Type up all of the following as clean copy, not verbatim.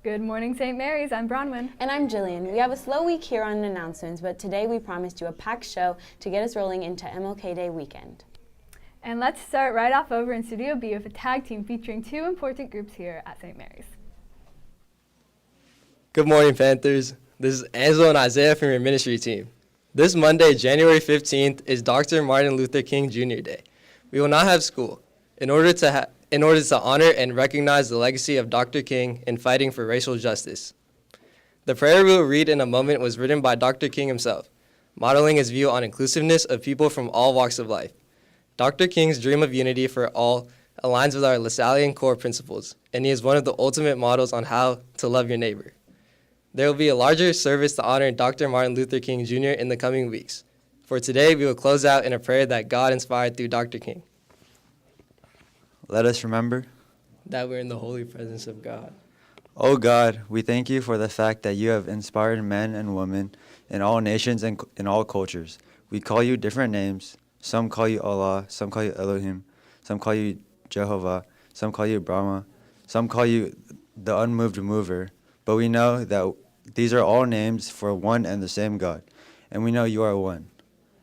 Good morning, St. Mary's. I'm Bronwyn. And I'm Jillian. We have a slow week here on announcements, but today we promised you a packed show to get us rolling into MLK Day weekend. And let's start right off over in Studio B with a tag team featuring two important groups here at St. Mary's. Good morning, Panthers. This is Angelo and Isaiah from your ministry team. This Monday, January 15th, is Dr. Martin Luther King Jr. Day. We will not have school in order to honor and recognize the legacy of Dr. King in fighting for racial justice. The prayer we will read in a moment was written by Dr. King himself, modeling his view on inclusiveness of people from all walks of life. Dr. King's dream of unity for all aligns with our Lassallean core principles, and he is one of the ultimate models on how to love your neighbor. There will be a larger service to honor Dr. Martin Luther King Jr. in the coming weeks. For today, we will close out in a prayer that God inspired through Dr. King. Let us remember That we're in the holy presence of God. O God, we thank you for the fact that you have inspired men and women in all nations and in all cultures. We call you different names. Some call you Allah, some call you Elohim, some call you Jehovah, some call you Brahma, some call you the unmoved mover. But we know that these are all names for one and the same God, and we know you are one.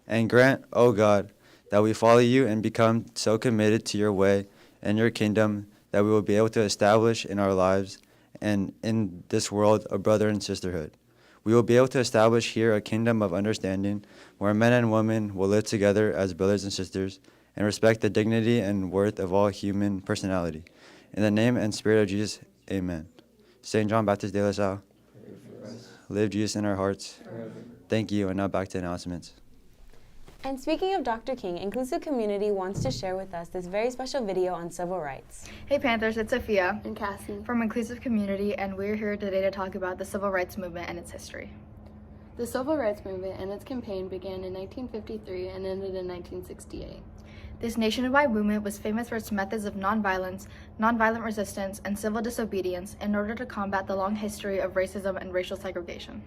And grant, O God, that we follow you and become so committed to your way and your kingdom that we will be able to establish in our lives and in this world a brother and sisterhood. We will be able to establish here a kingdom of understanding where men and women will live together as brothers and sisters and respect the dignity and worth of all human personality. In the name and spirit of Jesus, amen. St. John Baptist de La Salle, live Jesus in our hearts. Thank you, and now back to announcements. And speaking of Dr. King, Inclusive Community wants to share with us this very special video on civil rights. Hey Panthers, it's Sophia and Cassie from Inclusive Community, and we're here today to talk about the civil rights movement and its history. The civil rights movement and its campaign began in 1953 and ended in 1968. This nationwide movement was famous for its methods of nonviolence, nonviolent resistance, and civil disobedience in order to combat the long history of racism and racial segregation.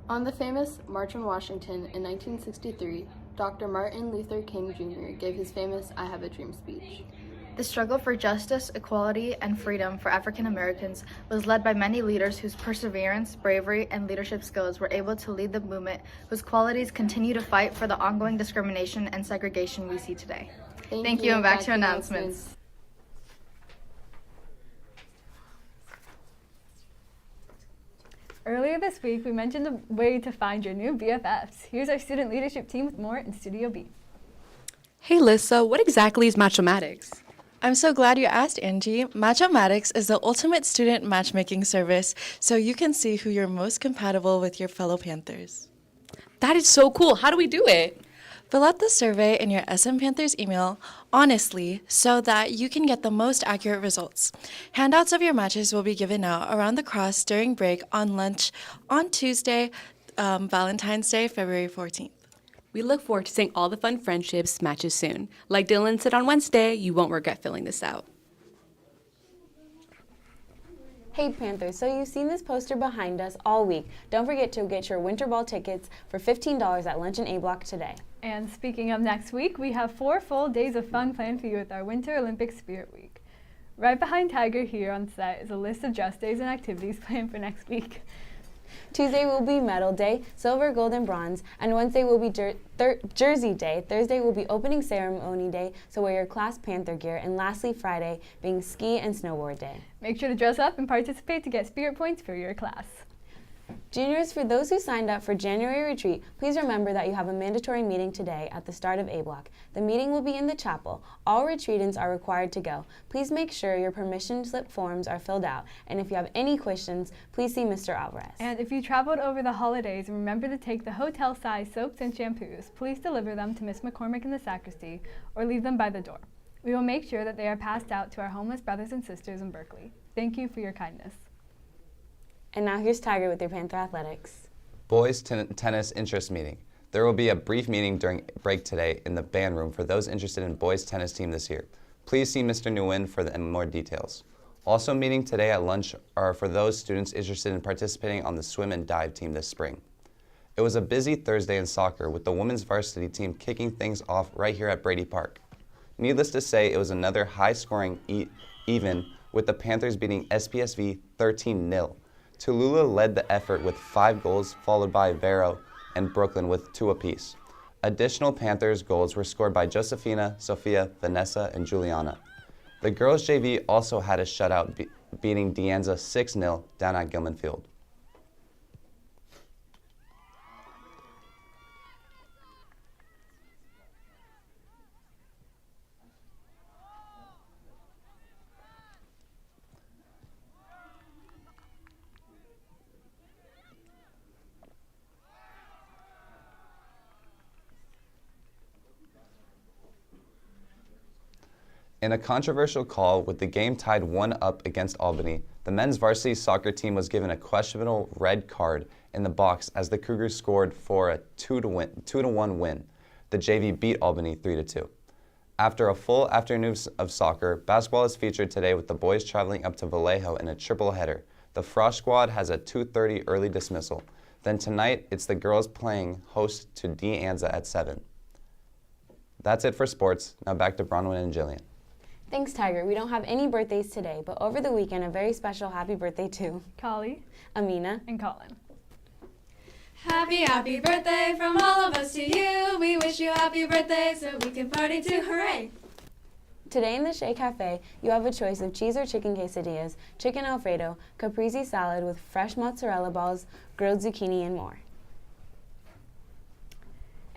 On the famous March on Washington in 1963, Dr. Martin Luther King Jr. gave his famous I Have a Dream speech. The struggle for justice, equality, and freedom for African Americans was led by many leaders whose perseverance, bravery, and leadership skills were able to lead the movement, whose qualities continue to fight for the ongoing discrimination and segregation we see today. Thank you, and back to announcements. Earlier this week, we mentioned a way to find your new BFFs. Here's our student leadership team with more in Studio B. Hey Lissa, what exactly is Matchomatics? I'm so glad you asked, Angie. Matchomatics is the ultimate student matchmaking service, so you can see who you're most compatible with your fellow Panthers. That is so cool. How do we do it? Fill out the survey in your SM Panthers email honestly so that you can get the most accurate results. Handouts of your matches will be given out around the cross during break on lunch on Tuesday, Valentine's Day, February 14th. We look forward to seeing all the fun friendships matches soon. Like Dylan said on Wednesday, you won't regret filling this out. Hey Panthers, so you've seen this poster behind us all week. Don't forget to get your winter ball tickets for $15 at Lunch and A Block today. And speaking of next week, we have 4 full days of fun planned for you with our Winter Olympic Spirit Week. Right behind Tiger here on set is a list of dress days and activities planned for next week. Tuesday will be Medal Day, Silver, Gold, and Bronze, and Wednesday will be Jersey Day. Thursday will be Opening Ceremony Day, so wear your class Panther gear, and lastly Friday being Ski and Snowboard Day. Make sure to dress up and participate to get spirit points for your class. Juniors, for those who signed up for January retreat, please remember that you have a mandatory meeting today at the start of A Block. The meeting will be in the chapel. All retreatants are required to go. Please make sure your permission slip forms are filled out, and if you have any questions, please see Mr. Alvarez. And if you traveled over the holidays, remember to take the hotel-size soaps and shampoos. Please deliver them to Miss McCormick in the sacristy or leave them by the door. We will make sure that they are passed out to our homeless brothers and sisters in Berkeley. Thank you for your kindness. And now here's Tiger with your Panther Athletics. Boys tennis interest meeting. There will be a brief meeting during break today in the band room for those interested in boys tennis team this year. Please see Mr. Nguyen for more details. Also meeting today at lunch are for those students interested in participating on the swim and dive team this spring. It was a busy Thursday in soccer with the women's varsity team kicking things off right here at Brady Park. Needless to say, it was another high-scoring even with the Panthers beating SPSV 13-0. Tallulah led the effort with 5 goals, followed by Vero and Brooklyn with 2 apiece. Additional Panthers goals were scored by Josefina, Sophia, Vanessa, and Juliana. The girls' JV also had a shutout, beating De Anza 6-0 down at Gilman Field. In a controversial call, with the game tied 1-1 against Albany, the men's varsity soccer team was given a questionable red card in the box as the Cougars scored for a 2-1 win. The JV beat Albany 3-2. After a full afternoon of soccer, basketball is featured today with the boys traveling up to Vallejo in a triple header. The Frosh squad has a 2:30 early dismissal. Then tonight, it's the girls playing host to De Anza at 7. That's it for sports. Now back to Bronwyn and Jillian. Thanks, Tiger. We don't have any birthdays today, but over the weekend, a very special happy birthday to Kali Amina and Colin. Happy, happy birthday from all of us to you. We wish you happy birthday so we can party too. Hooray! Today in the Shea Cafe, you have a choice of cheese or chicken quesadillas, chicken Alfredo, caprese salad with fresh mozzarella balls, grilled zucchini, and more.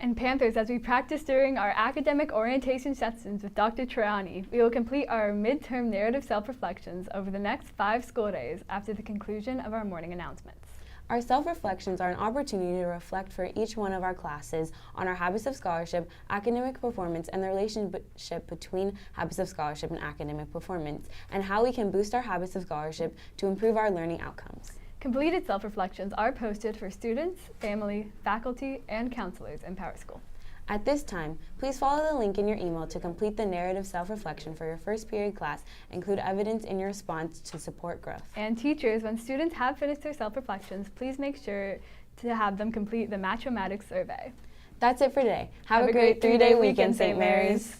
And Panthers, as we practice during our academic orientation sessions with Dr. Triani, we will complete our midterm narrative self-reflections over the next 5 school days after the conclusion of our morning announcements. Our self-reflections are an opportunity to reflect for each one of our classes on our habits of scholarship, academic performance, and the relationship between habits of scholarship and academic performance, and how we can boost our habits of scholarship to improve our learning outcomes. Completed self-reflections are posted for students, family, faculty, and counselors in Power School. At this time, please follow the link in your email to complete the narrative self-reflection for your first period class. Include evidence in your response to support growth. And teachers, when students have finished their self-reflections, please make sure to have them complete the Match-O-Matic survey. That's it for today. Have a great 3-day weekend, St. Mary's.